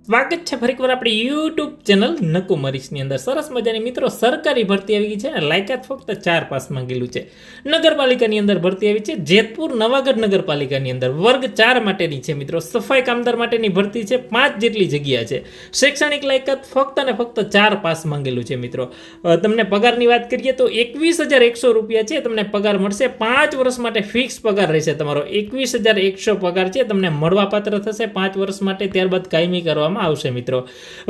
સ્વાગત છે ફરીકવાર આપણી યુટ્યુબ ચેનલ નકુમરીશની અંદર. સરસ મજાની મિત્રો સરકારી ભરતી આવી ગઈ છે અને લાયકાત ફક્ત 4 પાસ માંગેલું છે. નગરપાલિકાની અંદર ભરતી આવી છે. જેતપુર નવાગઢ નગરપાલિકાની અંદર વર્ગ 4 માટેની છે મિત્રો. સફાઈ કામદાર માટેની ભરતી છે. 5 જેટલી જગ્યા છે. શૈક્ષણિક લાયકાત ફક્ત અને ફક્ત 4 પાસ માંગેલું છે મિત્રો. તમને પગારની વાત કરીએ તો 21,100 રૂપિયા છે તમને પગાર મળશે. 5 વર્ષ માટે ફિક્સ પગાર રહેશે તમારો. 21,100 પગાર છે તમને મળવાપાત્ર થશે 5 વર્ષ માટે. ત્યારબાદ કાયમી કરવામાં આવશે મિત્રો.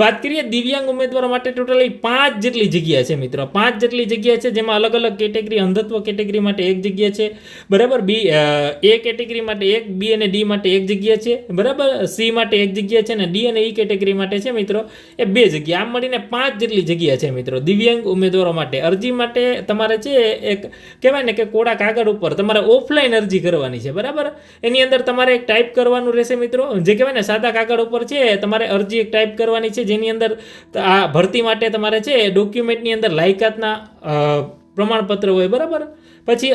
વાત કરીએ દિવ્યાંગ ઉમેદવારો માટે ટોટલી 5 જેટલી જગ્યા છે મિત્રો. 5 જેટલી જગ્યા છે જેમાં અલગ અલગ કેટેગરી, અંધત્વ કેટેગરી માટે 1 જગ્યા છે બરાબર. એ કેટેગરી માટે 1, બી અને ડી માટે 1 જગ્યા છે બરાબર. સી માટે 1 જગ્યા છે અને ડી અને ઈ કેટેગરી માટે છે મિત્રો એ 2 જગ્યા. આમ મળીને 5 જેટલી જગ્યા છે મિત્રો દિવ્યાંગ ઉમેદવારો માટે. અરજી માટે તમારે છે એક કહેવાય ને કે કોરા કાગળ ઉપર તમારે ઓફલાઈન અરજી કરવાની છે બરાબર. એની અંદર તમારે એક ટાઈપ કરવાનું રહેશે મિત્રો. જે કહેવાય ને સાદા કાગળ ઉપર છે તમારે અરજી એક ટાઈપ કરવાની છે જેની અંદર આ ભરતી માટે તમારે છે ડોક્યુમેન્ટની અંદર લાયકાતના પ્રમાણપત્ર હોય બરાબર. પછી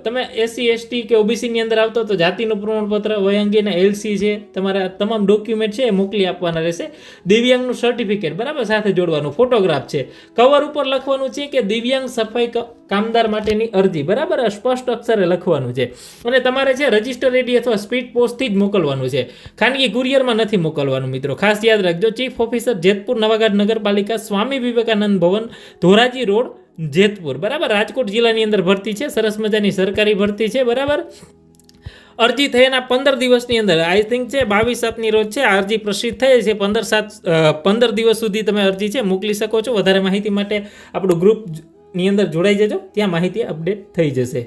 તમે એસસી એસટી કે ઓબીસીની અંદર આવતો તો જાતિનું પ્રમાણપત્ર, વય અંગેના એલસી છે, તમારા તમામ ડોક્યુમેન્ટ છે એ મોકલી આપવાના રહેશે. દિવ્યાંગનું સર્ટિફિકેટ બરાબર સાથે જોડવાનું. ફોટોગ્રાફ છે. કવર ઉપર લખવાનું છે કે દિવ્યાંગ સફાઈ કામદાર માટેની અરજી બરાબર સ્પષ્ટ અક્ષરે લખવાનું છે. અને તમારે છે રજિસ્ટર એડી અથવા સ્પીડ પોસ્ટથી જ મોકલવાનું છે. ખાનગી કુરિયરમાં નથી મોકલવાનું મિત્રો. ખાસ યાદ રાખજો. ચીફ ઓફિસર જેતપુર નવાગઢ નગરપાલિકા, સ્વામી વિવેકાનંદ ભવન, ધોરાજી રોડ, જેતપુર બરાબર. રાજકોટ જિલ્લાની અંદર ભરતી છે. સરસ મજાની સરકારી ભરતી છે બરાબર. અરજી થયાના 15 દિવસની અંદર આઈ થિંક છે 22/7ની રોજ છે આ અરજી પ્રસિદ્ધ થઈ છે. 15 દિવસ સુધી તમે અરજી છે મોકલી શકો છો. વધારે માહિતી માટે આપણું ગ્રુપની અંદર જોડાઈ જજો. ત્યાં માહિતી અપડેટ થઈ જશે.